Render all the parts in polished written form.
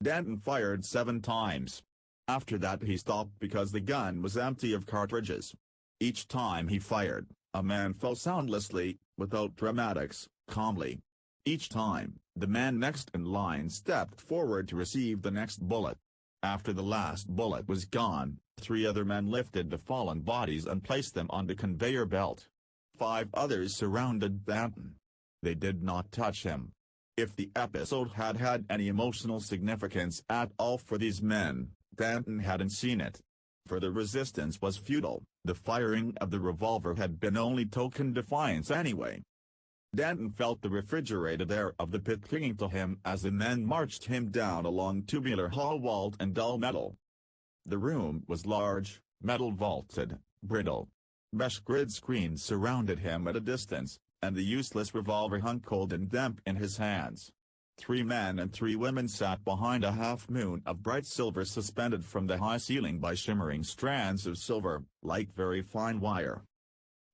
Danton fired 7 times. After that he stopped because the gun was empty of cartridges. Each time he fired, a man fell soundlessly, without dramatics, calmly. Each time, the man next in line stepped forward to receive the next bullet. After the last bullet was gone, 3 other men lifted the fallen bodies and placed them on the conveyor belt. 5 others surrounded Danton. They did not touch him. If the episode had had any emotional significance at all for these men, Danton hadn't seen it. For the resistance was futile, the firing of the revolver had been only token defiance anyway. Danton felt the refrigerated air of the pit clinging to him as the men marched him down a long tubular hall walled and dull metal. The room was large, metal vaulted, brittle. Mesh grid screens surrounded him at a distance, and the useless revolver hung cold and damp in his hands. 3 men and 3 women sat behind a half-moon of bright silver suspended from the high ceiling by shimmering strands of silver, like very fine wire.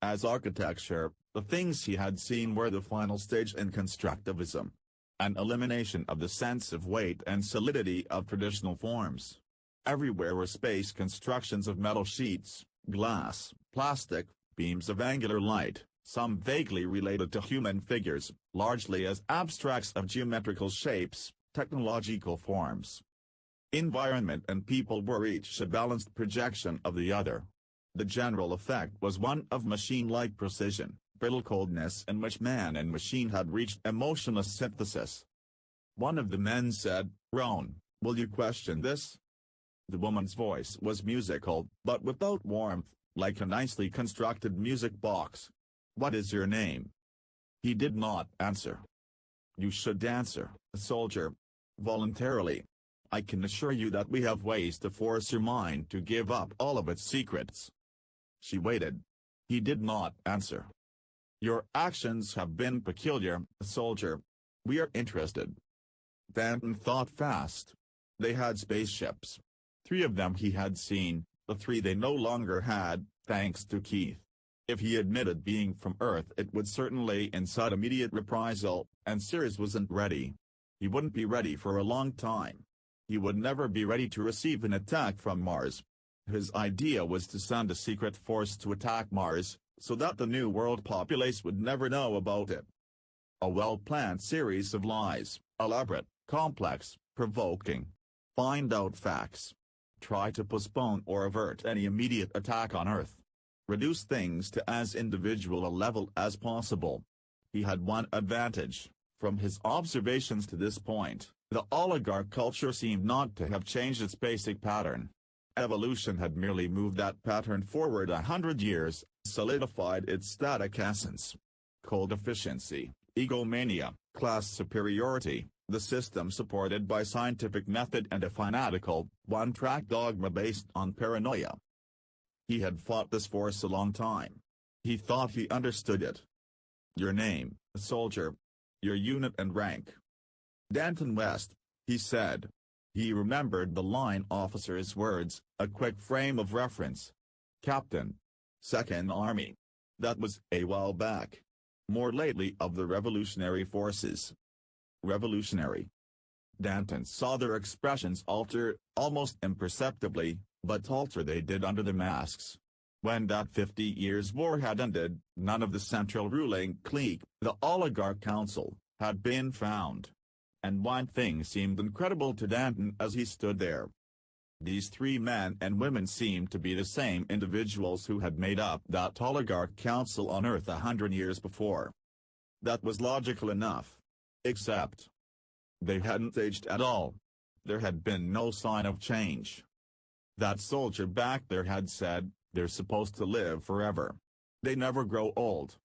As architecture, the things he had seen were the final stage in constructivism. An elimination of the sense of weight and solidity of traditional forms. Everywhere were space constructions of metal sheets, glass, plastic, beams of angular light, some vaguely related to human figures, largely as abstracts of geometrical shapes, technological forms. Environment and people were each a balanced projection of the other. The general effect was one of machine-like precision, brittle coldness in which man and machine had reached emotionless synthesis. One of the men said, "Roan, will you question this?" The woman's voice was musical, but without warmth, like a nicely constructed music box. "What is your name?" He did not answer. "You should answer, soldier. Voluntarily. I can assure you that we have ways to force your mind to give up all of its secrets." She waited. He did not answer. "Your actions have been peculiar, soldier. We are interested." Danton thought fast. They had spaceships. 3 of them he had seen, the 3 they no longer had, thanks to Keith. If he admitted being from Earth it would certainly incite immediate reprisal, and Sears wasn't ready. He wouldn't be ready for a long time. He would never be ready to receive an attack from Mars. His idea was to send a secret force to attack Mars, so that the New World populace would never know about it. A well-planned series of lies, elaborate, complex, provoking. Find out facts. Try to postpone or avert any immediate attack on Earth. Reduce things to as individual a level as possible. He had one advantage. From his observations to this point, the oligarch culture seemed not to have changed its basic pattern. Evolution had merely moved that pattern forward 100 years, solidified its static essence. Cold efficiency, egomania, class superiority, the system supported by scientific method and a fanatical, one-track dogma based on paranoia. He had fought this force a long time. He thought he understood it. "Your name, soldier. Your unit and rank." "Danton West," he said. He remembered the line officer's words, a quick frame of reference. "Captain. 2nd Army. That was a while back. More lately of the Revolutionary Forces." Revolutionary. Danton saw their expressions alter, almost imperceptibly, but alter they did under the masks. When that 50 years' war had ended, none of the central ruling clique, the Oligarch Council, had been found. And one thing seemed incredible to Danton as he stood there. These 3 men and women seemed to be the same individuals who had made up that Oligarch Council on Earth 100 years before. That was logical enough. Except they hadn't aged at all. There had been no sign of change. That soldier back there had said, "They're supposed to live forever. They never grow old."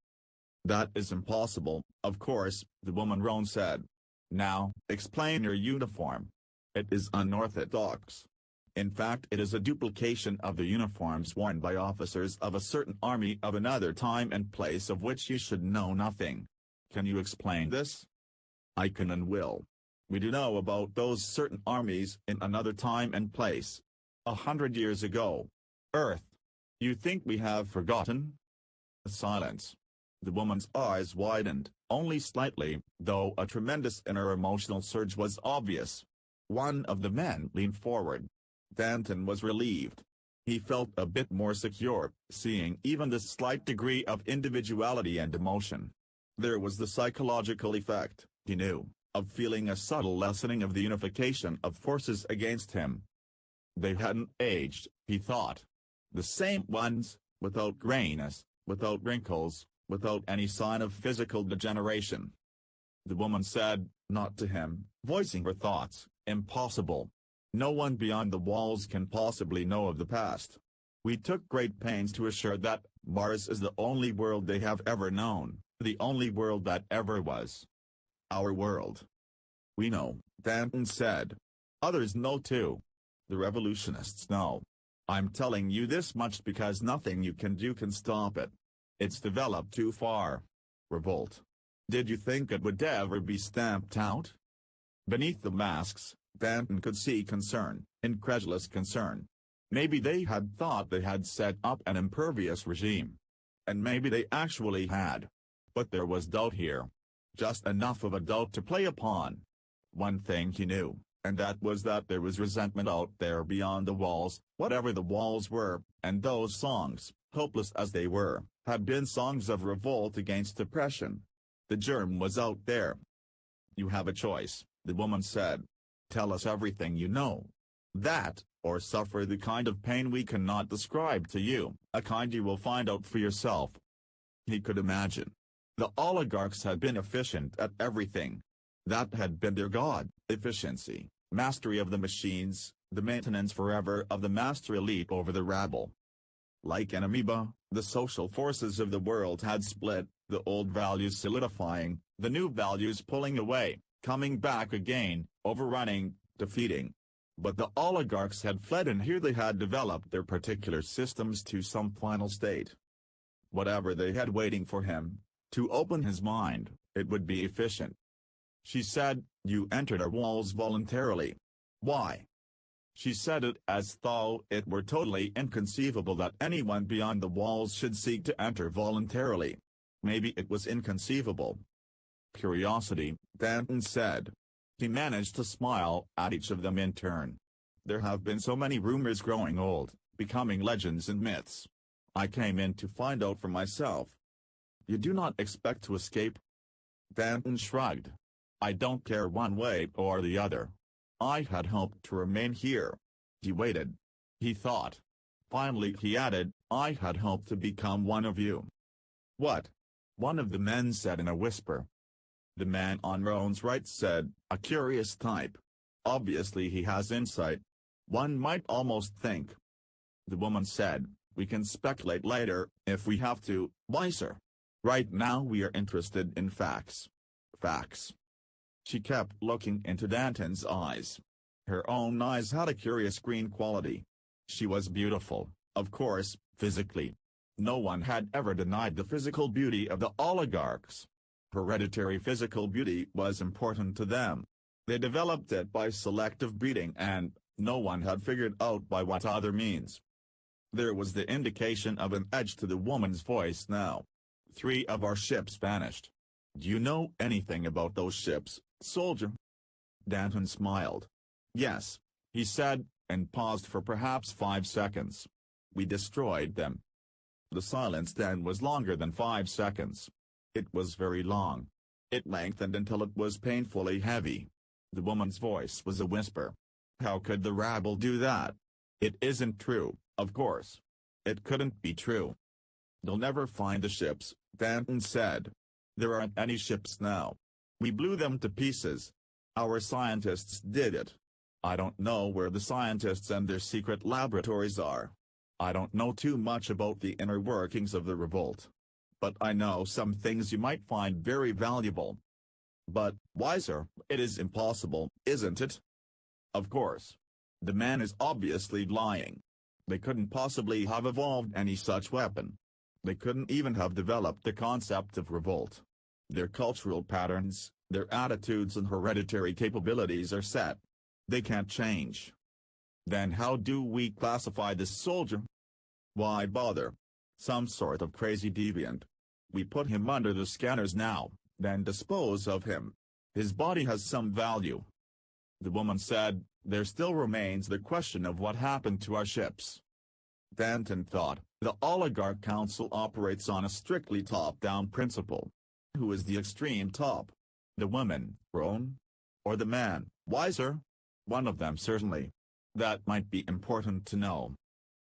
"That is impossible, of course," the woman Roan said. "Now, explain your uniform. It is unorthodox. In fact it is a duplication of the uniforms worn by officers of a certain army of another time and place of which you should know nothing. Can you explain this?" "I can and will. We do know about those certain armies in another time and place. 100 years ago. Earth. You think we have forgotten?" A silence. The woman's eyes widened, only slightly, though a tremendous inner emotional surge was obvious. One of the men leaned forward. Danton was relieved. He felt a bit more secure, seeing even this slight degree of individuality and emotion. There was the psychological effect, he knew, of feeling a subtle lessening of the unification of forces against him. They hadn't aged, he thought. The same ones, without grayness, without wrinkles, without any sign of physical degeneration. The woman said, not to him, voicing her thoughts, impossible. No one beyond the walls can possibly know of the past. We took great pains to assure that Mars is the only world they have ever known, the only world that ever was. Our world. We know, Danton said. Others know too. The revolutionists know. I'm telling you this much because nothing you can do can stop it. It's developed too far. Revolt. Did you think it would ever be stamped out? Beneath the masks, Danton could see concern, incredulous concern. Maybe they had thought they had set up an impervious regime. And maybe they actually had. But there was doubt here. Just enough of a doubt to play upon. One thing he knew, and that was that there was resentment out there beyond the walls, whatever the walls were, and those songs, hopeless as they were, had been songs of revolt against oppression. The germ was out there. You have a choice, the woman said. Tell us everything you know. That, or suffer the kind of pain we cannot describe to you, a kind you will find out for yourself. He could imagine. The oligarchs had been efficient at everything. That had been their god, efficiency, mastery of the machines, the maintenance forever of the master elite over the rabble. Like an amoeba, the social forces of the world had split, the old values solidifying, the new values pulling away, coming back again, overrunning, defeating. But the oligarchs had fled, and here they had developed their particular systems to some final state. Whatever they had waiting for him, to open his mind, it would be efficient. She said, you entered our walls voluntarily. Why? She said it as though it were totally inconceivable that anyone beyond the walls should seek to enter voluntarily. Maybe it was inconceivable. Curiosity, Danton said. He managed to smile at each of them in turn. There have been so many rumors growing old, becoming legends and myths. I came in to find out for myself. You do not expect to escape? Danton shrugged. I don't care one way or the other. I had hoped to remain here. He waited. He thought. Finally he added, I had hoped to become one of you. What? One of the men said in a whisper. The man on Roan's right said, a curious type. Obviously he has insight. One might almost think. The woman said, we can speculate later, if we have to, wiser. Right now we are interested in facts. Facts. She kept looking into Danton's eyes. Her own eyes had a curious green quality. She was beautiful, of course, physically. No one had ever denied the physical beauty of the oligarchs. Hereditary physical beauty was important to them. They developed it by selective breeding, and no one had figured out by what other means. There was the indication of an edge to the woman's voice now. 3 of our ships vanished. Do you know anything about those ships, soldier? Danton smiled. Yes, he said, and paused for perhaps 5 seconds. We destroyed them. The silence then was longer than 5 seconds. It was very long. It lengthened until it was painfully heavy. The woman's voice was a whisper. How could the rabble do that? It isn't true, of course. It couldn't be true. They'll never find the ships, Danton said. There aren't any ships now. We blew them to pieces. Our scientists did it. I don't know where the scientists and their secret laboratories are. I don't know too much about the inner workings of the revolt. But I know some things you might find very valuable. But, wiser, it is impossible, isn't it? Of course. The man is obviously lying. They couldn't possibly have evolved any such weapon. They couldn't even have developed the concept of revolt. Their cultural patterns, their attitudes and hereditary capabilities are set. They can't change. Then how do we classify this soldier? Why bother? Some sort of crazy deviant. We put him under the scanners now, then dispose of him. His body has some value. The woman said, "There still remains the question of what happened to our ships." Danton thought, the Oligarch Council operates on a strictly top-down principle. Who is the extreme top? The woman, Roan? Or the man, Wiser? One of them certainly. That might be important to know.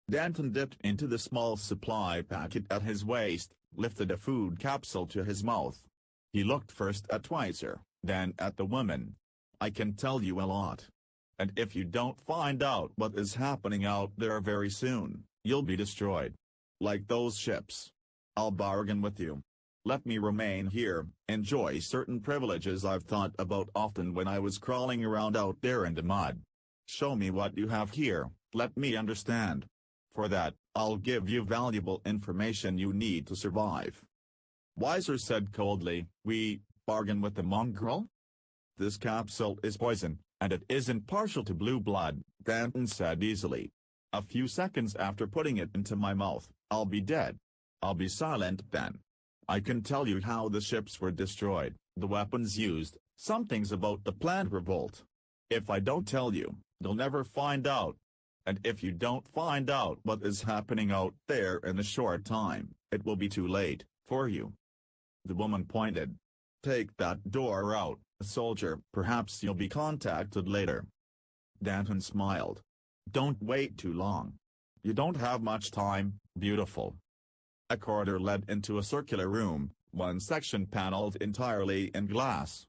Danton dipped into the small supply packet at his waist, lifted a food capsule to his mouth. He looked first at Wiser, then at the woman. "I can tell you a lot. And if you don't find out what is happening out there very soon, you'll be destroyed. Like those ships. I'll bargain with you. Let me remain here, enjoy certain privileges I've thought about often when I was crawling around out there in the mud. Show me what you have here, let me understand. For that, I'll give you valuable information you need to survive." Wiser said coldly, "We bargain with the mongrel? This capsule is poison, and it isn't partial to blue blood," Danton said easily. "A few seconds after putting it into my mouth, I'll be dead. I'll be silent then. I can tell you how the ships were destroyed, the weapons used, some things about the planned revolt. If I don't tell you, you'll never find out. And if you don't find out what is happening out there in a short time, it will be too late for you." The woman pointed. "Take that door out, soldier. Perhaps you'll be contacted later." Danton smiled. "Don't wait too long. You don't have much time, beautiful." A corridor led into a circular room, one section paneled entirely in glass.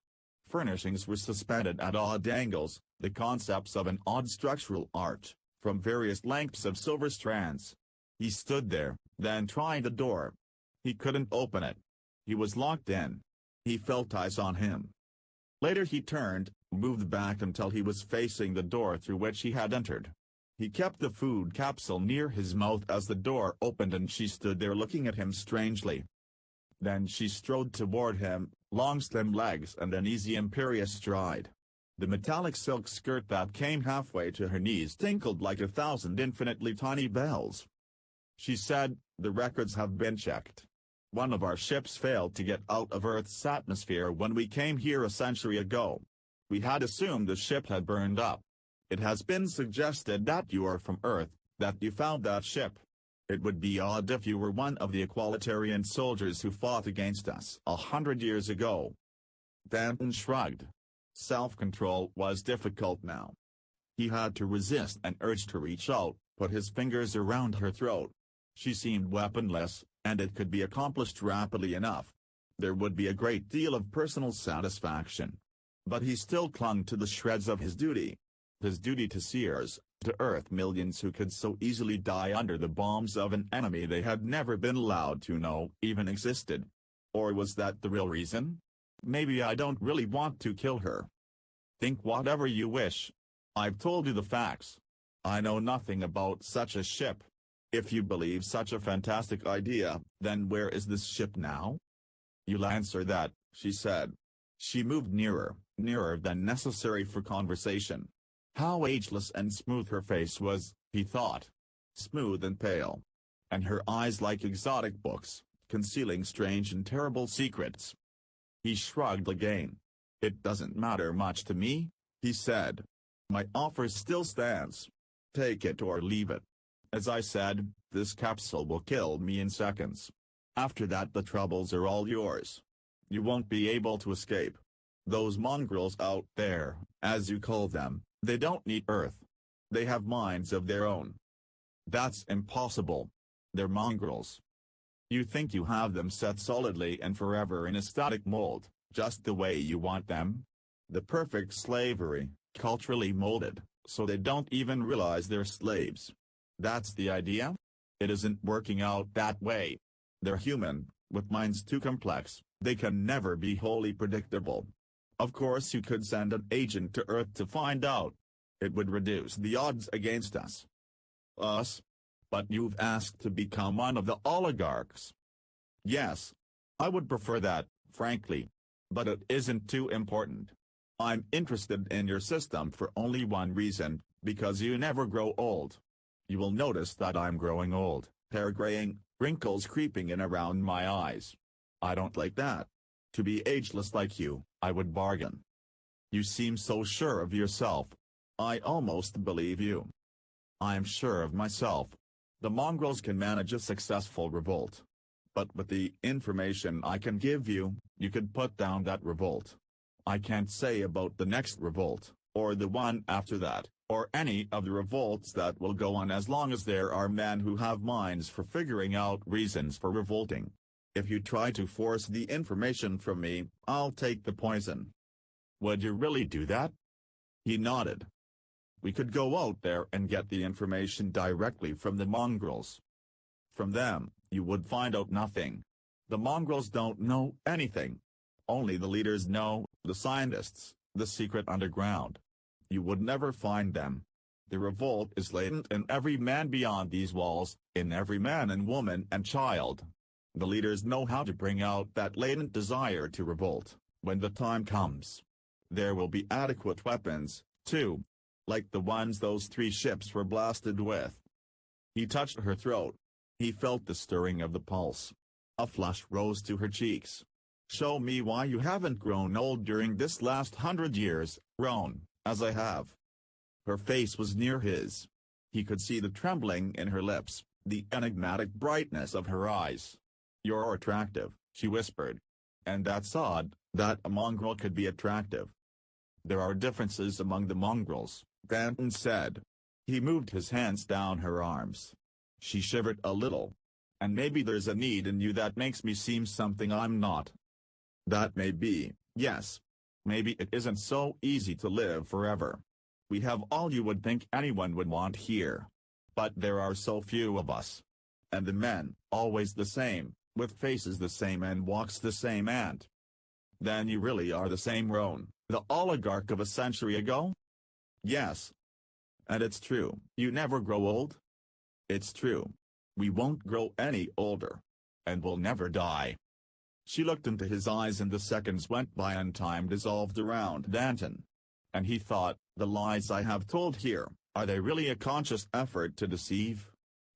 Furnishings were suspended at odd angles, the concepts of an odd structural art, from various lengths of silver strands. He stood there, then tried the door. He couldn't open it. He was locked in. He felt eyes on him. Later he turned, moved back until he was facing the door through which he had entered. He kept the food capsule near his mouth as the door opened and she stood there looking at him strangely. Then she strode toward him, long slim legs and an easy imperious stride. The metallic silk skirt that came halfway to her knees tinkled like 1,000 infinitely tiny bells. She said, "The records have been checked. One of our ships failed to get out of Earth's atmosphere when we came here a century ago. We had assumed the ship had burned up. It has been suggested that you are from Earth, that you found that ship. It would be odd if you were one of the equalitarian soldiers who fought against us 100 years ago." Danton shrugged. Self-control was difficult now. He had to resist an urge to reach out, put his fingers around her throat. She seemed weaponless, and it could be accomplished rapidly enough. There would be a great deal of personal satisfaction. But he still clung to the shreds of his duty. His duty to Seers, to Earth millions who could so easily die under the bombs of an enemy they had never been allowed to know even existed. Or was that the real reason? "Maybe I don't really want to kill her." "Think whatever you wish. I've told you the facts. I know nothing about such a ship. If you believe such a fantastic idea, then where is this ship now?" "You'll answer that," she said. She moved nearer, nearer than necessary for conversation. How ageless and smooth her face was, he thought. Smooth and pale. And her eyes like exotic books, concealing strange and terrible secrets. He shrugged again. "It doesn't matter much to me," he said. "My offer still stands. Take it or leave it. As I said, this capsule will kill me in seconds. After that the troubles are all yours. You won't be able to escape. Those mongrels out there, as you call them, they don't need Earth. They have minds of their own." "That's impossible. They're mongrels. You think you have them set solidly and forever in a static mold, just the way you want them? The perfect slavery, culturally molded, so they don't even realize they're slaves. That's the idea? It isn't working out that way. They're human, with minds too complex, they can never be wholly predictable. Of course you could send an agent to Earth to find out. It would reduce the odds against us." "Us? But you've asked to become one of the oligarchs." "Yes. I would prefer that, frankly. But it isn't too important. I'm interested in your system for only one reason, because you never grow old. You will notice that I'm growing old, hair graying, wrinkles creeping in around my eyes. I don't like that. To be ageless like you, I would bargain." You seem so sure of yourself. I almost believe you. I am sure of myself. The mongrels can manage a successful revolt. But with the information I can give you, you could put down that revolt. I can't say about the next revolt, or the one after that, or any of the revolts that will go on as long as there are men who have minds for figuring out reasons for revolting. If you try to force the information from me, I'll take the poison. Would you really do that? He nodded. We could go out there and get the information directly from the mongrels. From them, you would find out nothing. The mongrels don't know anything. Only the leaders know, the scientists, the secret underground. You would never find them. The revolt is latent in every man beyond these walls, in every man and woman and child. The leaders know how to bring out that latent desire to revolt, when the time comes. There will be adequate weapons, too. Like the ones those 3 ships were blasted with. He touched her throat. He felt the stirring of the pulse. A flush rose to her cheeks. Show me why you haven't grown old during this last 100 years, Roan, as I have. Her face was near his. He could see the trembling in her lips, the enigmatic brightness of her eyes. You're attractive, she whispered. And that's odd, that a mongrel could be attractive. There are differences among the mongrels, Danton said. He moved his hands down her arms. She shivered a little. And maybe there's a need in you that makes me seem something I'm not. That may be, yes. Maybe it isn't so easy to live forever. We have all you would think anyone would want here. But there are so few of us. And the men, always the same, with faces the same and walks the same and. Then you really are the same Roan, the oligarch of a century ago? Yes. And it's true, you never grow old? It's true. We won't grow any older. And we'll never die. She looked into his eyes and the seconds went by and time dissolved around Danton. And he thought, the lies I have told here, are they really a conscious effort to deceive?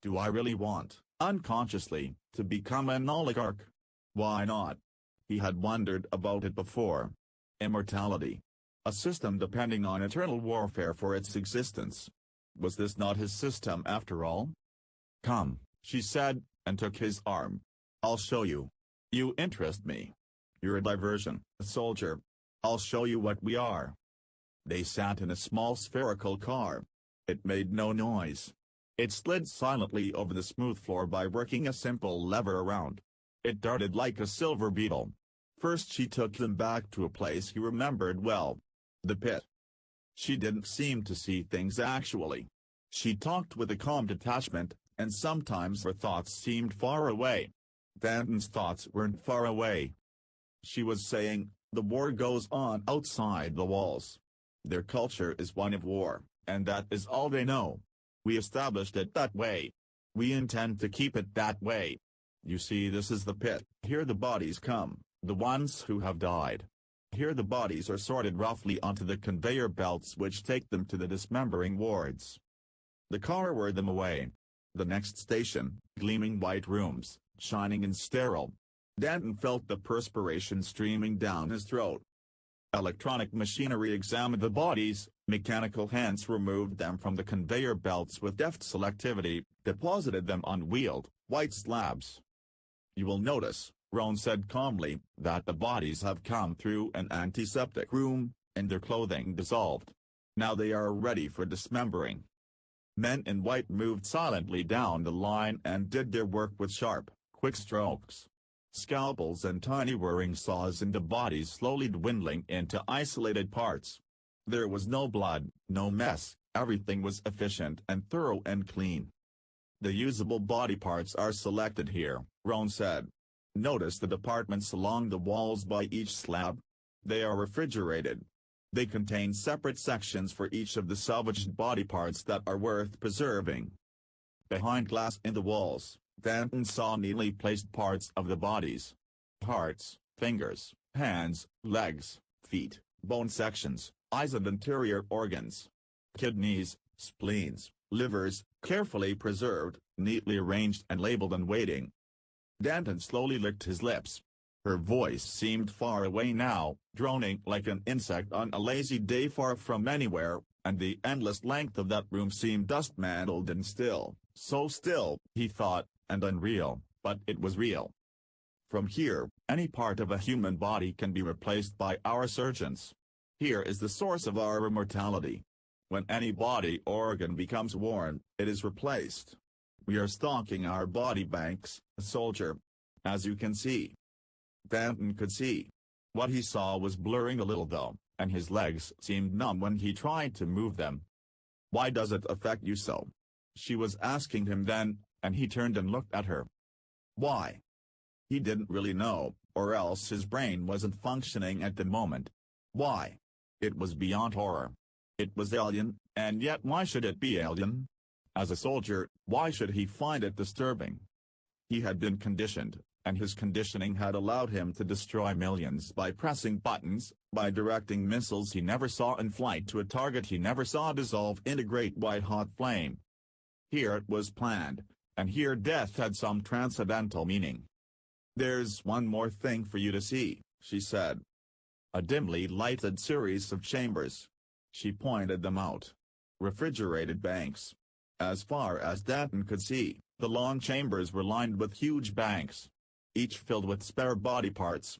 Do I really want, unconsciously, to become an oligarch? Why not? He had wondered about it before. Immortality. A system depending on eternal warfare for its existence. Was this not his system after all? Come, she said, and took his arm. I'll show you. You interest me. You're a diversion, a soldier. I'll show you what we are. They sat in a small spherical car. It made no noise. It slid silently over the smooth floor by working a simple lever around. It darted like a silver beetle. First she took them back to a place he remembered well. The pit. She didn't seem to see things actually. She talked with a calm detachment, and sometimes her thoughts seemed far away. Danton's thoughts weren't far away. She was saying, the war goes on outside the walls. Their culture is one of war, and that is all they know. We established it that way. We intend to keep it that way. You see, this is the pit. Here the bodies come, the ones who have died. Here the bodies are sorted roughly onto the conveyor belts which take them to the dismembering wards. The car whirred them away. The next station, gleaming white rooms, shining and sterile. Danton felt the perspiration streaming down his throat. Electronic machinery examined the bodies, mechanical hands removed them from the conveyor belts with deft selectivity, deposited them on wheeled, white slabs. You will notice, Roan said calmly, that the bodies have come through an antiseptic room, and their clothing dissolved. Now they are ready for dismembering. Men in white moved silently down the line and did their work with sharp, quick strokes. Scalpels and tiny whirring saws into bodies slowly dwindling into isolated parts. There was no blood, no mess, everything was efficient and thorough and clean. The usable body parts are selected here, Roan said. Notice the departments along the walls by each slab. They are refrigerated. They contain separate sections for each of the salvaged body parts that are worth preserving. Behind glass in the walls, Danton saw neatly placed parts of the bodies. Hearts, fingers, hands, legs, feet, bone sections, eyes and interior organs. Kidneys, spleens, livers, carefully preserved, neatly arranged and labeled and waiting. Danton slowly licked his lips. Her voice seemed far away now, droning like an insect on a lazy day far from anywhere, and the endless length of that room seemed dust-mantled and still, so still, he thought, and unreal, but it was real. From here, any part of a human body can be replaced by our surgeons. Here is the source of our immortality. When any body organ becomes worn, it is replaced. We are stocking our body banks, soldier. As you can see. Danton could see. What he saw was blurring a little though, and his legs seemed numb when he tried to move them. Why does it affect you so? She was asking him then, and he turned and looked at her. Why? He didn't really know, or else his brain wasn't functioning at the moment. Why? It was beyond horror. It was alien, and yet why should it be alien? As a soldier, why should he find it disturbing? He had been conditioned, and his conditioning had allowed him to destroy millions by pressing buttons, by directing missiles he never saw in flight to a target he never saw dissolve in a great white-hot flame. Here it was planned, and here death had some transcendental meaning. There's one more thing for you to see, she said. A dimly lighted series of chambers. She pointed them out. Refrigerated banks. As far as Danton could see, the long chambers were lined with huge banks, each filled with spare body parts.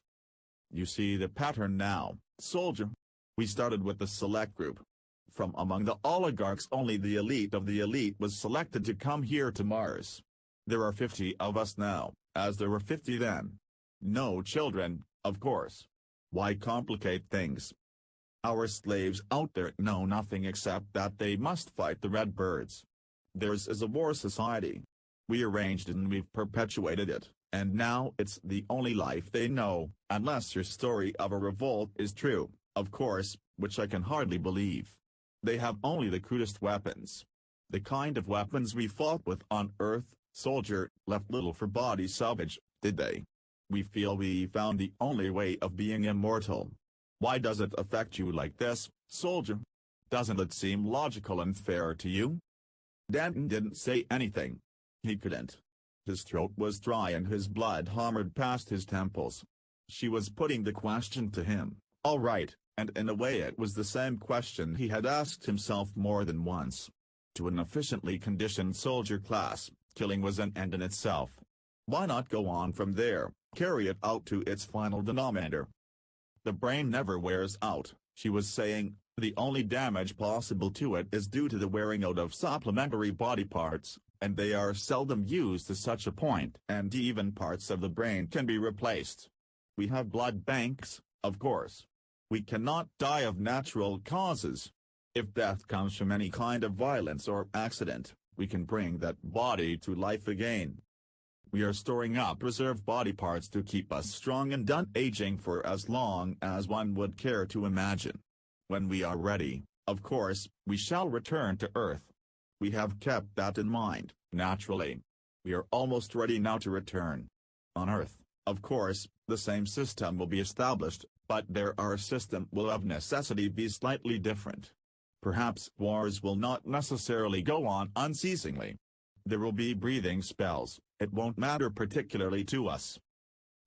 You see the pattern now, soldier. We started with the select group. From among the oligarchs only the elite of the elite was selected to come here to Mars. There are 50 of us now, as there were 50 then. No children, of course. Why complicate things? Our slaves out there know nothing except that they must fight the Red Birds. Theirs is a war society. We arranged it and we've perpetuated it, and now it's the only life they know, unless your story of a revolt is true, of course, which I can hardly believe. They have only the crudest weapons. The kind of weapons we fought with on Earth, soldier, left little for body salvage, did they? We feel we found the only way of being immortal. Why does it affect you like this, soldier? Doesn't it seem logical and fair to you? Danton didn't say anything. He couldn't. His throat was dry and his blood hammered past his temples. She was putting the question to him, all right, and in a way it was the same question he had asked himself more than once. To an efficiently conditioned soldier class, killing was an end in itself. Why not go on from there, carry it out to its final denominator? The brain never wears out, she was saying. The only damage possible to it is due to the wearing out of supplementary body parts, and they are seldom used to such a point, and even parts of the brain can be replaced. We have blood banks, of course. We cannot die of natural causes. If death comes from any kind of violence or accident, we can bring that body to life again. We are storing up reserve body parts to keep us strong and unaging for as long as one would care to imagine. When we are ready, of course, we shall return to Earth. We have kept that in mind, naturally. We are almost ready now to return. On Earth, of course, the same system will be established, but our system will of necessity be slightly different. Perhaps wars will not necessarily go on unceasingly. There will be breathing spells, it won't matter particularly to us.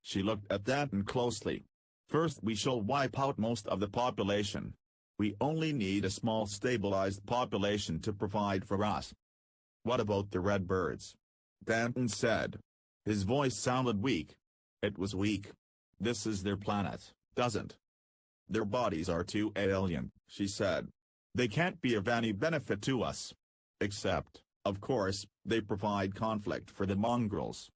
She looked at Danton closely. First we shall wipe out most of the population. We only need a small stabilized population to provide for us. What about the Red Birds? Danton said. His voice sounded weak. It was weak. This is their planet, doesn't? Their bodies are too alien, she said. They can't be of any benefit to us. Except, of course, they provide conflict for the mongrels.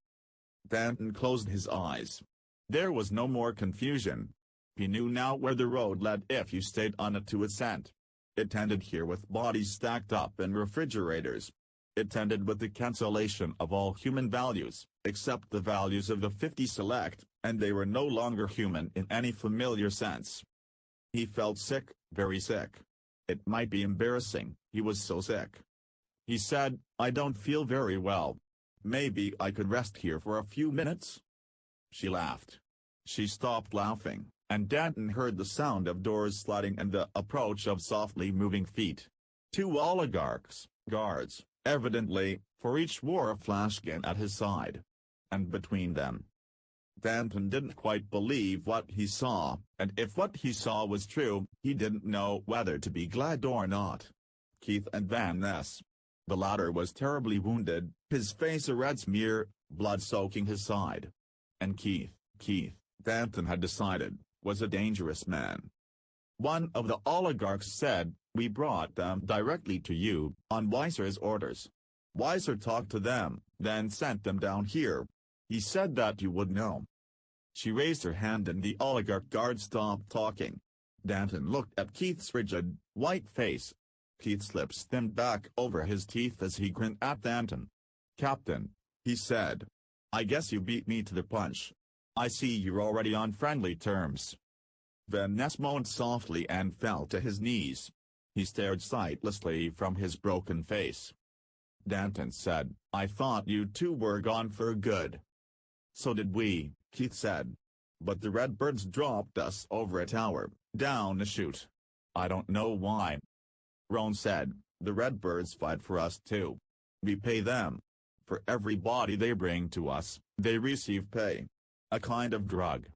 Danton closed his eyes. There was no more confusion. He knew now where the road led if you stayed on it to ascent. It ended here with bodies stacked up in refrigerators. It ended with the cancellation of all human values, except the values of the 50 select, and they were no longer human in any familiar sense. He felt sick, very sick. It might be embarrassing, he was so sick. He said, I don't feel very well. Maybe I could rest here for a few minutes? She laughed. She stopped laughing, and Danton heard the sound of doors sliding and the approach of softly moving feet. 2 oligarchs, guards, evidently, for each wore a flashgun at his side. And between them, Danton didn't quite believe what he saw, and if what he saw was true, he didn't know whether to be glad or not. Keith and Van Ness. The latter was terribly wounded, his face a red smear, blood soaking his side. And Keith, Danton had decided, was a dangerous man. One of the oligarchs said, "We brought them directly to you, on Weiser's orders. Weiser talked to them, then sent them down here. He said that you would know." She raised her hand and the oligarch guard stopped talking. Danton looked at Keith's rigid, white face. Keith's lips thinned back over his teeth as he grinned at Danton. "Captain," he said. "I guess you beat me to the punch. I see you're already on friendly terms." Van Ness moaned softly and fell to his knees. He stared sightlessly from his broken face. Danton said, "I thought you two were gone for good." "So did we," Keith said. "But the Redbirds dropped us over a tower, down a chute. I don't know why." Roan said, "The Redbirds fight for us too. We pay them. For every body they bring to us, they receive pay. A kind of drug."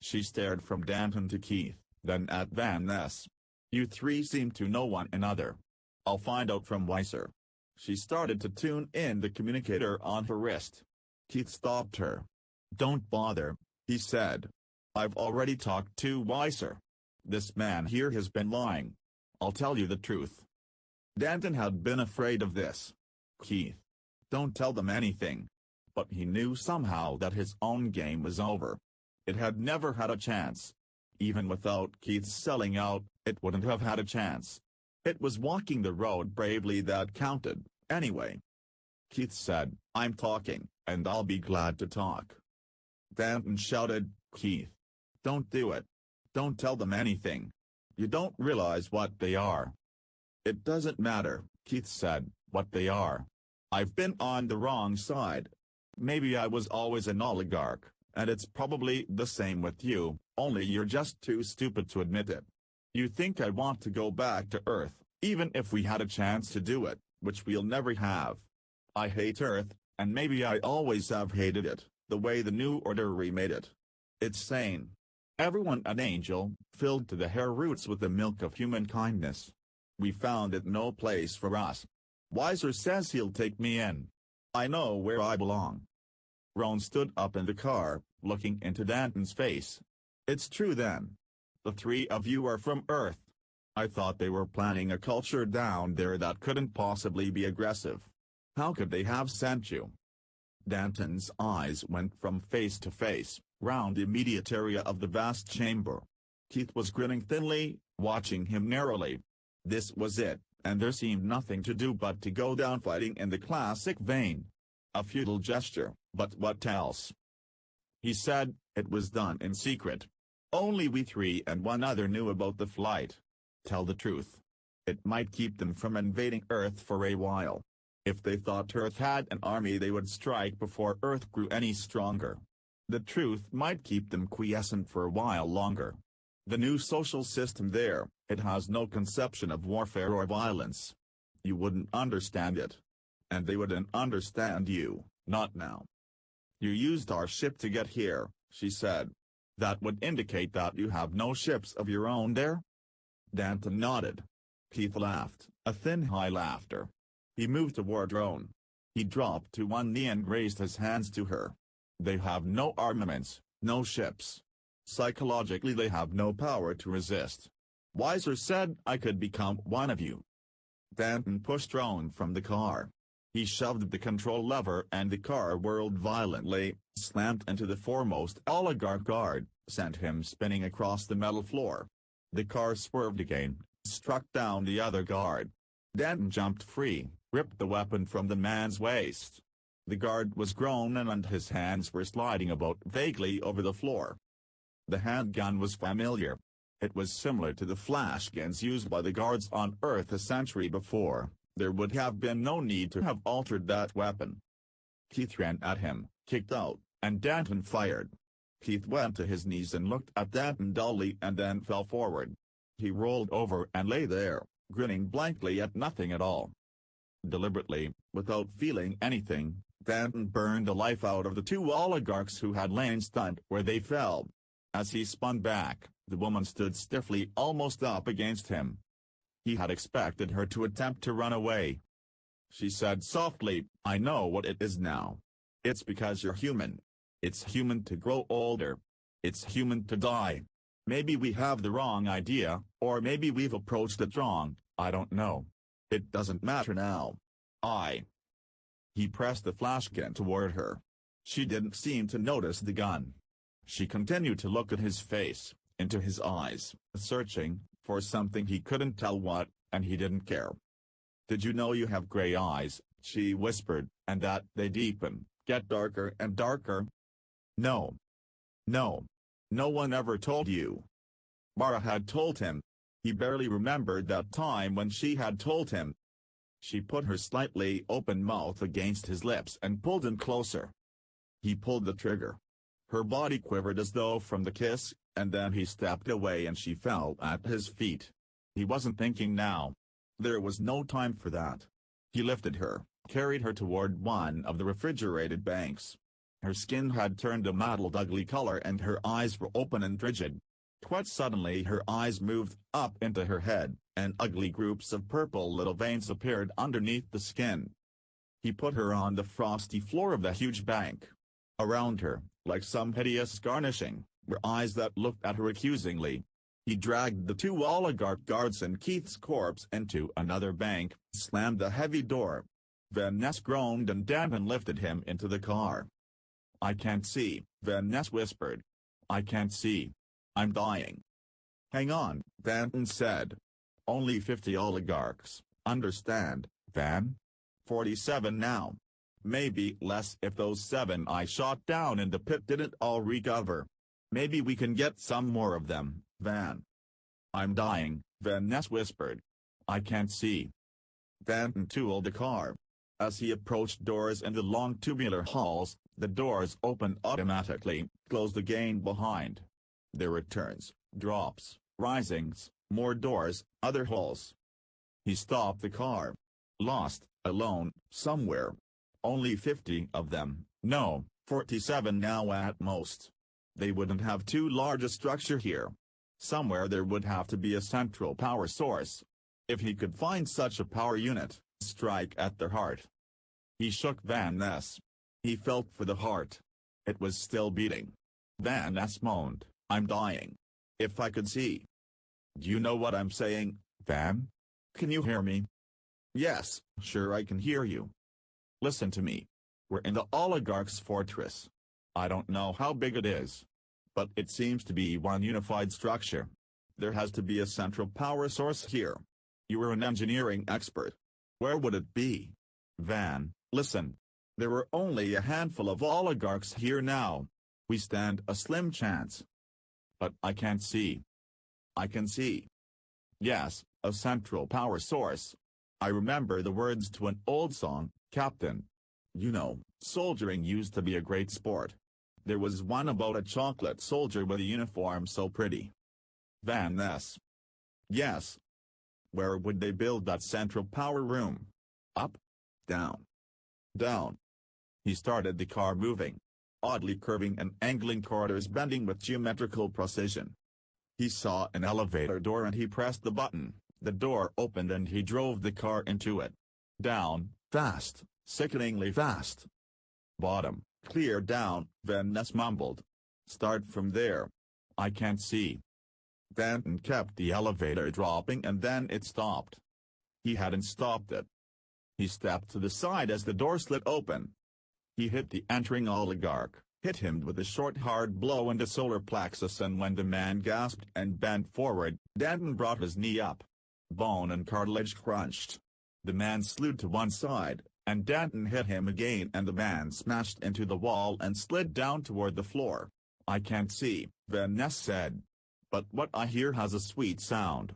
She stared from Danton to Keith, then at Van Ness. "You three seem to know one another. I'll find out from Weiser." She started to tune in the communicator on her wrist. Keith stopped her. "Don't bother," he said. "I've already talked to Weiser. This man here has been lying. I'll tell you the truth." Danton had been afraid of this. "Keith, don't tell them anything." But he knew somehow that his own game was over. It had never had a chance. Even without Keith's selling out, it wouldn't have had a chance. It was walking the road bravely that counted, anyway. Keith said, "I'm talking, and I'll be glad to talk." Danton shouted, "Keith, don't do it. Don't tell them anything. You don't realize what they are." "It doesn't matter," Keith said, "what they are. I've been on the wrong side. Maybe I was always an oligarch, and it's probably the same with you, only you're just too stupid to admit it. You think I want to go back to Earth, even if we had a chance to do it, which we'll never have. I hate Earth, and maybe I always have hated it, the way the New Order remade it. It's sane. Everyone an angel, filled to the hair roots with the milk of human kindness. We found it no place for us. Weiser says he'll take me in. I know where I belong." Roan stood up in the car, looking into Danton's face. "It's true then. The three of you are from Earth. I thought they were planning a culture down there that couldn't possibly be aggressive. How could they have sent you?" Danton's eyes went from face to face, round the immediate area of the vast chamber. Keith was grinning thinly, watching him narrowly. This was it, and there seemed nothing to do but to go down fighting in the classic vein. A futile gesture, but what else? He said, "It was done in secret. Only we three and one other knew about the flight. Tell the truth. It might keep them from invading Earth for a while. If they thought Earth had an army they would strike before Earth grew any stronger. The truth might keep them quiescent for a while longer. The new social system there, it has no conception of warfare or violence. You wouldn't understand it. And they wouldn't understand you, not now. You used our ship to get here," she said. "That would indicate that you have no ships of your own there?" Danton nodded. Keith laughed, a thin high laughter. He moved toward Roan. He dropped to one knee and raised his hands to her. "They have no armaments, no ships. Psychologically they have no power to resist. Weiser said I could become one of you." Danton pushed Roan from the car. He shoved the control lever and the car whirled violently, slammed into the foremost oligarch guard, sent him spinning across the metal floor. The car swerved again, struck down the other guard. Danton jumped free, ripped the weapon from the man's waist. The guard was groaning and his hands were sliding about vaguely over the floor. The handgun was familiar. It was similar to the flash guns used by the guards on Earth a century before. There would have been no need to have altered that weapon. Keith ran at him, kicked out, and Danton fired. Keith went to his knees and looked at Danton dully and then fell forward. He rolled over and lay there, grinning blankly at nothing at all. Deliberately, without feeling anything, Danton burned the life out of the two oligarchs who had lain stunned where they fell. As he spun back, the woman stood stiffly almost up against him. He had expected her to attempt to run away. She said softly, "I know what it is now. It's because you're human. It's human to grow older. It's human to die. Maybe we have the wrong idea, or maybe we've approached it wrong, I don't know. It doesn't matter now. He pressed the flashgun toward her. She didn't seem to notice the gun. She continued to look at his face, into his eyes, searching for something he couldn't tell what, and he didn't care. "Did you know you have gray eyes?" she whispered, "and that they deepen, get darker and darker?" "No. No. No one ever told you." Mara had told him. He barely remembered that time when she had told him. She put her slightly open mouth against his lips and pulled him closer. He pulled the trigger. Her body quivered as though from the kiss, and then he stepped away and she fell at his feet. He wasn't thinking now. There was no time for that. He lifted her, carried her toward one of the refrigerated banks. Her skin had turned a mottled ugly color and her eyes were open and rigid. Quite suddenly her eyes moved up into her head, and ugly groups of purple little veins appeared underneath the skin. He put her on the frosty floor of the huge bank. Around her, like some hideous garnishing, were eyes that looked at her accusingly. He dragged the two oligarch guards and Keith's corpse into another bank, slammed the heavy door. Van Ness groaned and Danton lifted him into the car. "I can't see," Van Ness whispered. "I can't see. I'm dying." "Hang on," Danton said. "Only 50 oligarchs, understand, Van? 47 now. Maybe less if those 7 I shot down in the pit didn't all recover. Maybe we can get some more of them, Van." "I'm dying," Van Ness whispered. "I can't see." Danton tooled the car. As he approached doors in the long tubular halls, the doors opened automatically, closed again behind. There were turns, drops, risings, more doors, other halls. He stopped the car. Lost, alone, somewhere. Only 50 of them, no, 47 now at most. They wouldn't have too large a structure here. Somewhere there would have to be a central power source. If he could find such a power unit, strike at the heart. He shook Van Ness. He felt for the heart. It was still beating. Van Ness moaned, "I'm dying. If I could see." "Do you know what I'm saying, Van? Can you hear me?" "Yes, sure I can hear you. Listen to me. We're in the oligarch's fortress. I don't know how big it is. But it seems to be one unified structure. There has to be a central power source here. You are an engineering expert. Where would it be? Van, listen. There are only a handful of oligarchs here now. We stand a slim chance. But I can't see." "I can see." "Yes, a central power source. I remember the words to an old song, Captain. You know, soldiering used to be a great sport. There was one about a chocolate soldier with a uniform so pretty." Van Ness. "Yes. Where would they build that central power room? Up? Down? Down?" He started the car moving. Oddly curving and angling corridors bending with geometrical precision. He saw an elevator door and he pressed the button. The door opened and he drove the car into it. Down, fast, sickeningly fast. "Bottom, clear down," Van Ness mumbled. "Start from there. I can't see." Danton kept the elevator dropping and then it stopped. He hadn't stopped it. He stepped to the side as the door slid open. He hit the entering oligarch, hit him with a short hard blow in the solar plexus, and when the man gasped and bent forward, Danton brought his knee up. Bone and cartilage crunched. The man slewed to one side, and Danton hit him again and the man smashed into the wall and slid down toward the floor. "I can't see," Van Ness said. "But what I hear has a sweet sound."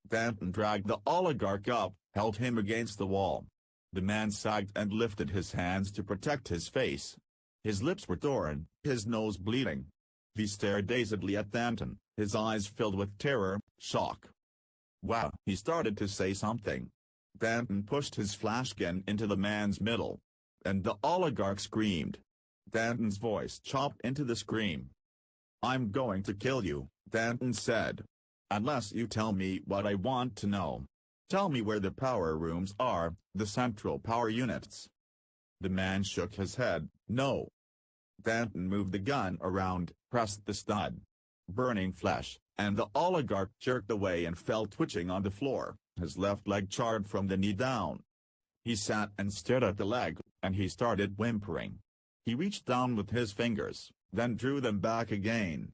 Danton dragged the oligarch up, held him against the wall. The man sagged and lifted his hands to protect his face. His lips were torn, his nose bleeding. He stared dazedly at Danton, his eyes filled with terror, shock. "Wow!" He started to say something. Danton pushed his flashgun into the man's middle. and the oligarch screamed. Danton's voice chopped into the scream. "I'm going to kill you," Danton said. "Unless you tell me what I want to know. Tell me where the power rooms are, the central power units." The man shook his head. "No." Danton moved the gun around, pressed the stud. Burning flesh, and the oligarch jerked away and fell twitching on the floor, his left leg charred from the knee down. He sat and stared at the leg, and he started whimpering. He reached down with his fingers, then drew them back again.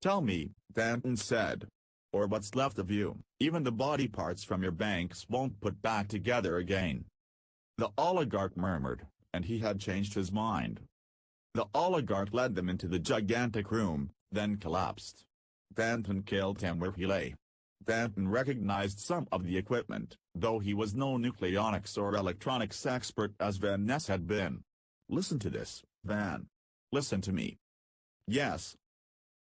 "Tell me," Danton said. "Or what's left of you, even the body parts from your banks won't put back together again." The oligarch murmured, and he had changed his mind. The oligarch led them into the gigantic room, then collapsed. Danton killed him where he lay. Danton recognized some of the equipment, though he was no nucleonics or electronics expert as Van Ness had been. "Listen to this, Van. Listen to me." "Yes."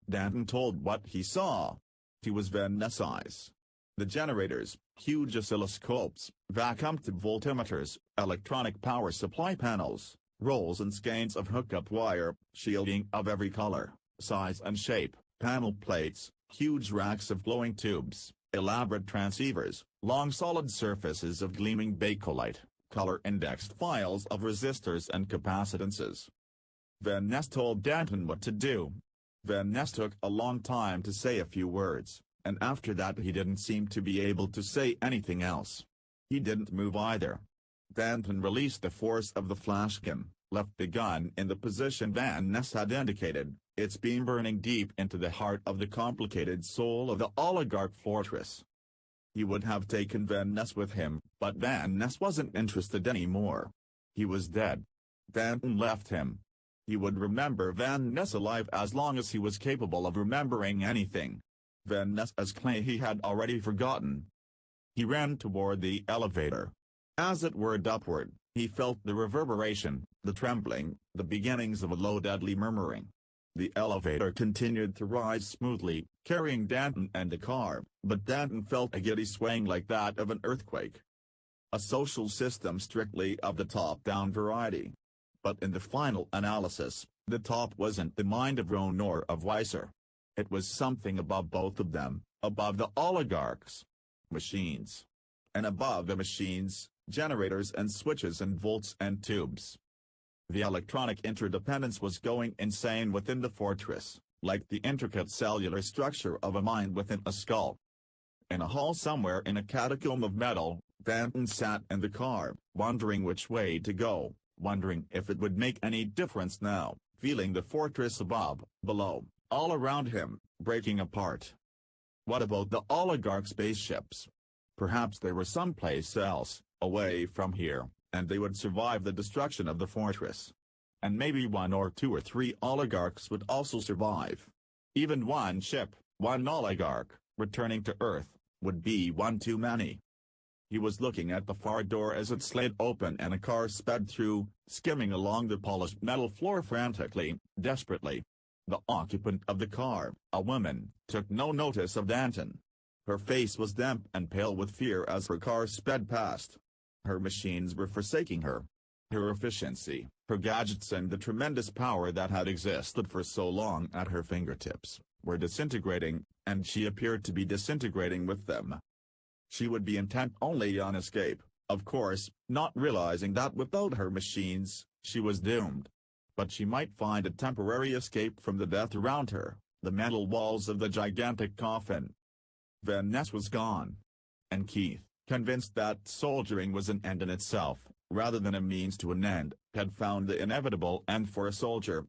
Danton told what he saw. He was Van Ness' eyes. The generators, huge oscilloscopes, vacuum-tube voltmeters, electronic power supply panels, rolls and skeins of hookup wire, shielding of every color, size and shape, panel plates, huge racks of glowing tubes, elaborate transceivers, long solid surfaces of gleaming bakelite, color-indexed files of resistors and capacitances. Van Ness told Danton what to do. Van Ness took a long time to say a few words, and after that he didn't seem to be able to say anything else. He didn't move either. Danton released the force of the flash gun, left the gun in the position Van Ness had indicated, its beam burning deep into the heart of the complicated soul of the oligarch fortress. He would have taken Van Ness with him, but Van Ness wasn't interested anymore. He was dead. Danton left him. He would remember Van Ness alive as long as he was capable of remembering anything. Van Ness as clay he had already forgotten. He ran toward the elevator. As it whirred upward, he felt the reverberation, the trembling, the beginnings of a low deadly murmuring. The elevator continued to rise smoothly, carrying Danton and the car, but Danton felt a giddy swaying like that of an earthquake. A social system strictly of the top-down variety. But in the final analysis, the top wasn't the mind of Rohn nor of Weiser. It was something above both of them, above the oligarchs. Machines. And above the machines, generators and switches and volts and tubes. The electronic interdependence was going insane within the fortress, like the intricate cellular structure of a mind within a skull. In a hall somewhere in a catacomb of metal, Danton sat in the car, wondering which way to go, wondering if it would make any difference now, feeling the fortress above, below, all around him, breaking apart. What about the oligarch spaceships? Perhaps they were someplace else, away from here, and they would survive the destruction of the fortress. And maybe 1 or 2 or 3 oligarchs would also survive. Even one ship, one oligarch, returning to Earth, would be one too many. He was looking at the far door as it slid open and a car sped through, skimming along the polished metal floor frantically, desperately. The occupant of the car, a woman, took no notice of Danton. Her face was damp and pale with fear as her car sped past. Her machines were forsaking her. Her efficiency, her gadgets and the tremendous power that had existed for so long at her fingertips, were disintegrating, and she appeared to be disintegrating with them. She would be intent only on escape, of course, not realizing that without her machines, she was doomed. But she might find a temporary escape from the death around her, the metal walls of the gigantic coffin. Van Ness was gone. And Keith, convinced that soldiering was an end in itself, rather than a means to an end, had found the inevitable end for a soldier.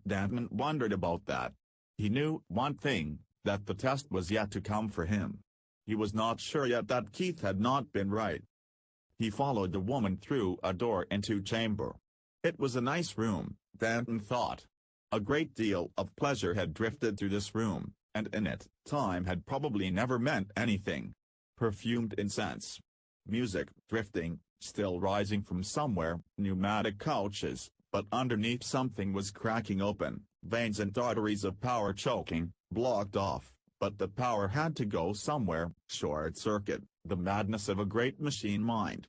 Danton wondered about that. He knew one thing, that the test was yet to come for him. He was not sure yet that Keith had not been right. He followed the woman through a door into chamber. It was a nice room, Danton thought. A great deal of pleasure had drifted through this room, and in it, time had probably never meant anything. Perfumed incense. Music, drifting, still rising from somewhere, pneumatic couches, but underneath something was cracking open, veins and arteries of power choking, blocked off, but the power had to go somewhere, short circuit, the madness of a great machine mind.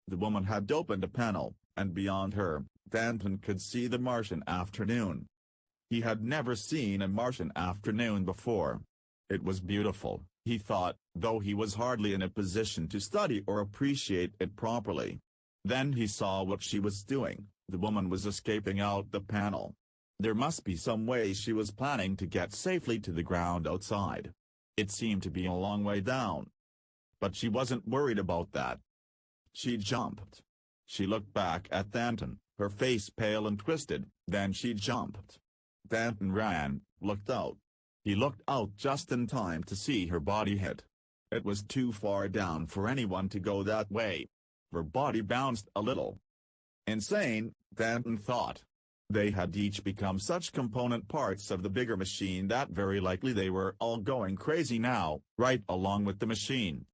The woman had opened a panel, and beyond her, Danton could see the Martian afternoon. He had never seen a Martian afternoon before. It was beautiful, he thought, though he was hardly in a position to study or appreciate it properly. Then he saw what she was doing. The woman was escaping out the panel. There must be some way she was planning to get safely to the ground outside. It seemed to be a long way down. But she wasn't worried about that. She jumped. She looked back at Danton, her face pale and twisted, then she jumped. Danton ran, looked out. He looked out just in time to see her body hit. It was too far down for anyone to go that way. Her body bounced a little. Insane, Danton thought. They had each become such component parts of the bigger machine that very likely they were all going crazy now, right along with the machine.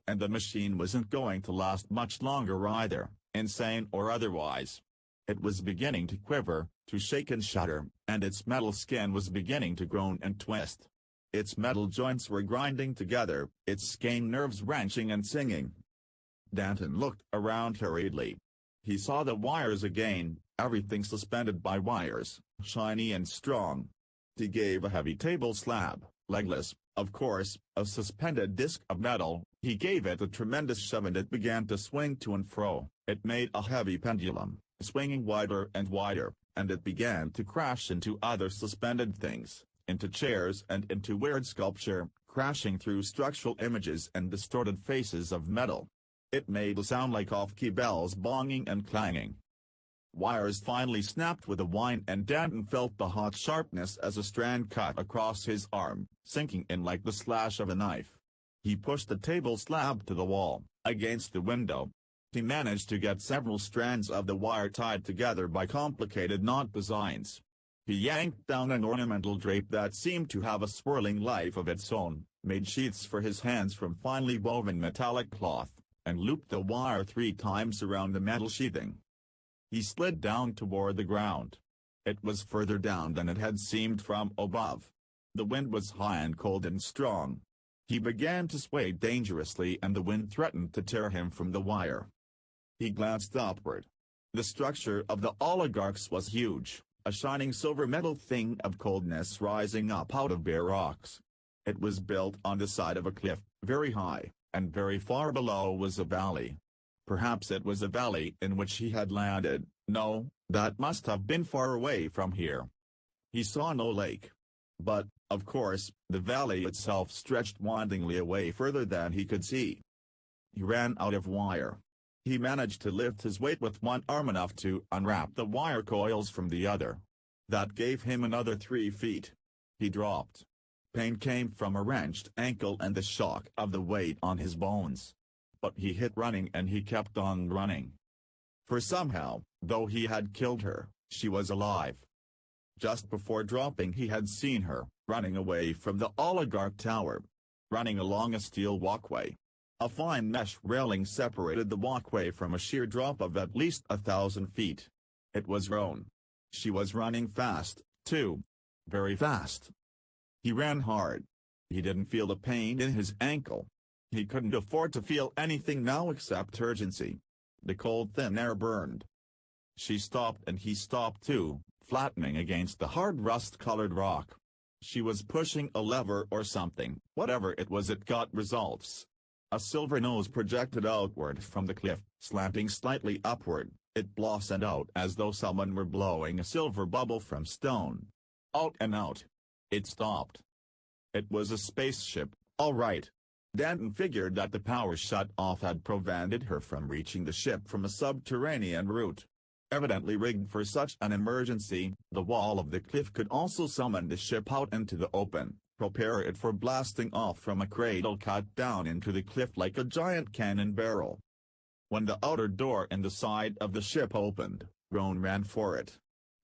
And the machine wasn't going to last much longer either, insane or otherwise. It was beginning to quiver, to shake and shudder, and its metal skin was beginning to groan and twist. Its metal joints were grinding together, its skein nerves wrenching and singing. Danton looked around hurriedly. He saw the wires again, everything suspended by wires, shiny and strong. He gave a heavy table slab, legless, of course, a suspended disc of metal. He gave it a tremendous shove and it began to swing to and fro. It made a heavy pendulum, swinging wider and wider, and it began to crash into other suspended things, into chairs and into weird sculpture, crashing through structural images and distorted faces of metal. It made a sound like off-key bells bonging and clanging. Wires finally snapped with a whine and Danton felt the hot sharpness as a strand cut across his arm, sinking in like the slash of a knife. He pushed the table slab to the wall, against the window. He managed to get several strands of the wire tied together by complicated knot designs. He yanked down an ornamental drape that seemed to have a swirling life of its own, made sheaths for his hands from finely woven metallic cloth, and looped the wire 3 times around the metal sheathing. He slid down toward the ground. It was further down than it had seemed from above. The wind was high and cold and strong. He began to sway dangerously and the wind threatened to tear him from the wire. He glanced upward. The structure of the oligarchs was huge, a shining silver metal thing of coldness rising up out of bare rocks. It was built on the side of a cliff, very high, and very far below was a valley. Perhaps it was a valley in which he had landed. No, that must have been far away from here. He saw no lake. But, of course, the valley itself stretched windingly away further than he could see. He ran out of wire. He managed to lift his weight with one arm enough to unwrap the wire coils from the other. That gave him another 3 feet. He dropped. Pain came from a wrenched ankle and the shock of the weight on his bones. But he hit running and he kept on running. For somehow, though he had killed her, she was alive. Just before dropping he had seen her, running away from the oligarch tower. Running along a steel walkway. A fine mesh railing separated the walkway from a sheer drop of at least 1,000 feet. It was Roan. She was running fast, too. Very fast. He ran hard. He didn't feel the pain in his ankle. He couldn't afford to feel anything now except urgency. The cold thin air burned. She stopped and he stopped too, flattening against the hard rust-colored rock. She was pushing a lever or something. Whatever it was, it got results. A silver nose projected outward from the cliff, slanting slightly upward. It blossomed out as though someone were blowing a silver bubble from stone. Out and out. It stopped. It was a spaceship, all right. Danton figured that the power shut-off had prevented her from reaching the ship from a subterranean route. Evidently rigged for such an emergency, the wall of the cliff could also summon the ship out into the open, prepare it for blasting off from a cradle cut down into the cliff like a giant cannon barrel. When the outer door in the side of the ship opened, Roan ran for it.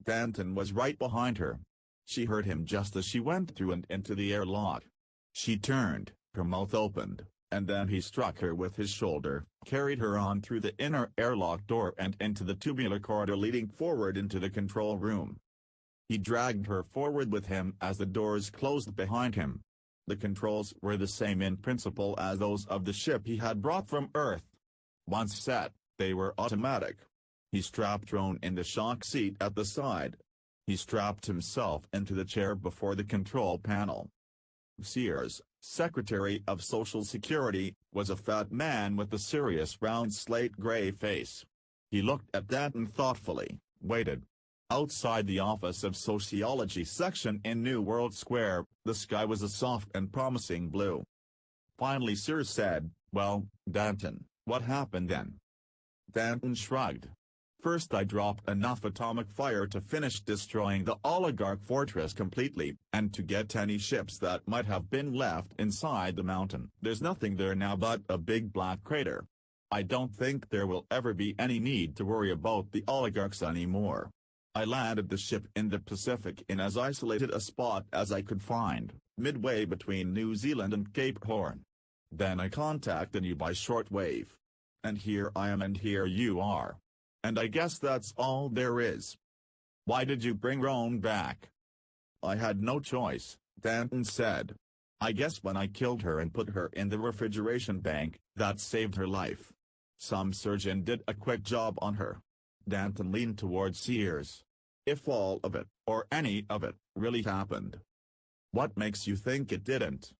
Danton was right behind her. She heard him just as she went through and into the airlock. She turned, her mouth opened, and then he struck her with his shoulder, carried her on through the inner airlock door and into the tubular corridor leading forward into the control room. He dragged her forward with him as the doors closed behind him. The controls were the same in principle as those of the ship he had brought from Earth. Once set, they were automatic. He strapped Roan in the shock seat at the side. He strapped himself into the chair before the control panel. Sears, Secretary of Social Security, was a fat man with a serious round slate-gray face. He looked at Danton thoughtfully, waited. Outside the Office of Sociology section in New World Square, the sky was a soft and promising blue. Finally Sears said, "Well, Danton, what happened then?" Danton shrugged. "First I dropped enough atomic fire to finish destroying the oligarch fortress completely, and to get any ships that might have been left inside the mountain. There's nothing there now but a big black crater. I don't think there will ever be any need to worry about the oligarchs anymore. I landed the ship in the Pacific in as isolated a spot as I could find, midway between New Zealand and Cape Horn. Then I contacted you by shortwave. And here I am and here you are. And I guess that's all there is." "Why did you bring Roan back?" "I had no choice," Danton said. "I guess when I killed her and put her in the refrigeration bank, that saved her life. Some surgeon did a quick job on her." Danton leaned towards Sears. "If all of it, or any of it, really happened, what makes you think it didn't?"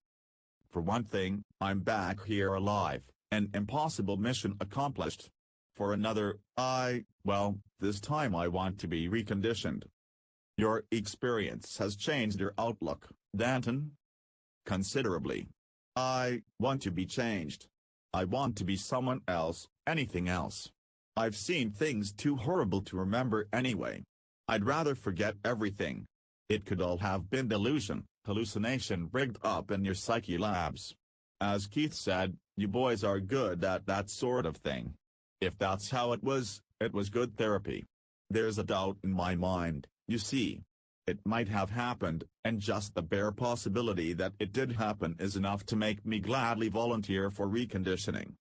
"For one thing, I'm back here alive, an impossible mission accomplished. For another, well, this time I want to be reconditioned." "Your experience has changed your outlook, Danton?" "Considerably. I want to be changed. I want to be someone else, anything else. I've seen things too horrible to remember anyway. I'd rather forget everything. It could all have been delusion, hallucination rigged up in your psyche labs. As Keith said, you boys are good at that sort of thing. If that's how it was good therapy. There's a doubt in my mind, you see. It might have happened, and just the bare possibility that it did happen is enough to make me gladly volunteer for reconditioning."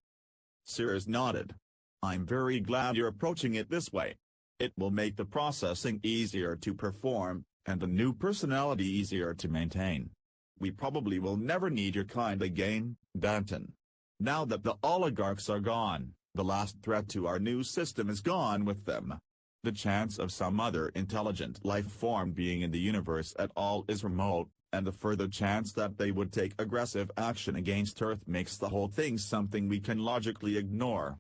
Sears nodded. "I'm very glad you're approaching it this way. It will make the processing easier to perform, and the new personality easier to maintain. We probably will never need your kind again, Danton. Now that the oligarchs are gone, the last threat to our new system is gone with them. The chance of some other intelligent life form being in the universe at all is remote, and the further chance that they would take aggressive action against Earth makes the whole thing something we can logically ignore."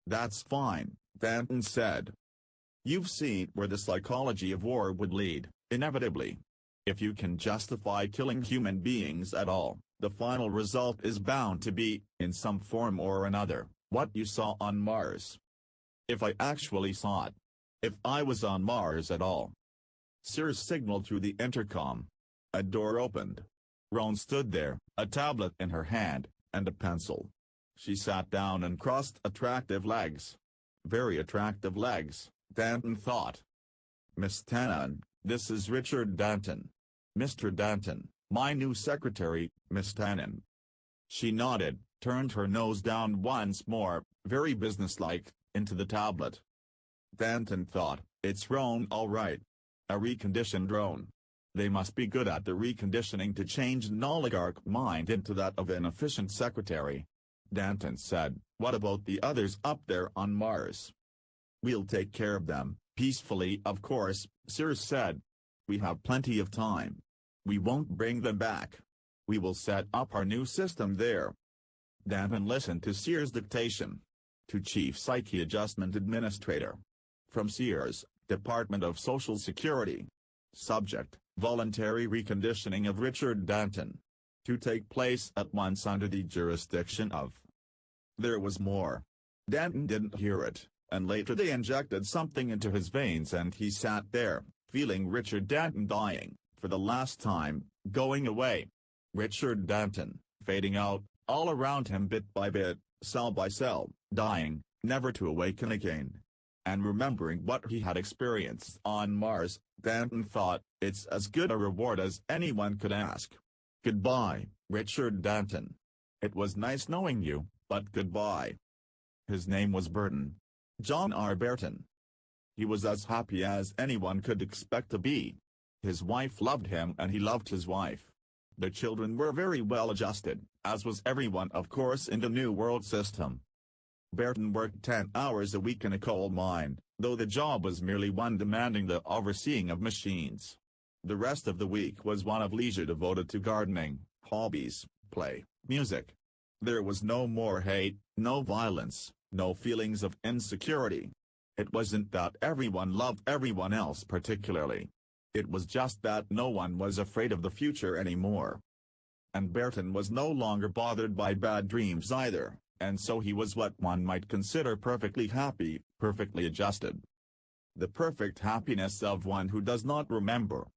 "That's fine," Danton said. "You've seen where the psychology of war would lead, inevitably. If you can justify killing human beings at all, the final result is bound to be, in some form or another, what you saw on Mars. If I actually saw it. If I was on Mars at all." Sears signaled through the intercom. A door opened. Roan stood there, a tablet in her hand, and a pencil. She sat down and crossed attractive legs. Very attractive legs, Danton thought. "Miss Tannen, this is Richard Danton. Mr. Danton, my new secretary, Miss Tannen." She nodded, turned her nose down once more, very businesslike, into the tablet. Danton thought, "It's Roan all right. A reconditioned Roan. They must be good at the reconditioning to change an oligarch mind into that of an efficient secretary." Danton said, "What about the others up there on Mars?" "We'll take care of them, peacefully of course," Sears said. "We have plenty of time. We won't bring them back. We will set up our new system there." Danton listened to Sears' dictation. To Chief Psyche Adjustment Administrator. From Sears, Department of Social Security. Subject, voluntary reconditioning of Richard Danton. To take place at once under the jurisdiction of. There was more. Danton didn't hear it, and later they injected something into his veins and he sat there, feeling Richard Danton dying, for the last time, going away. Richard Danton, fading out, all around him bit by bit, cell by cell, dying, never to awaken again. And remembering what he had experienced on Mars, Danton thought, it's as good a reward as anyone could ask. "Goodbye, Richard Danton. It was nice knowing you, but goodbye." His name was Burton. John R. Burton. He was as happy as anyone could expect to be. His wife loved him and he loved his wife. The children were very well adjusted, as was everyone of course in the New World system. Berton worked 10 hours a week in a coal mine, though the job was merely one demanding the overseeing of machines. The rest of the week was one of leisure devoted to gardening, hobbies, play, music. There was no more hate, no violence, no feelings of insecurity. It wasn't that everyone loved everyone else particularly. It was just that no one was afraid of the future anymore. And Berton was no longer bothered by bad dreams either, and so he was what one might consider perfectly happy, perfectly adjusted. The perfect happiness of one who does not remember,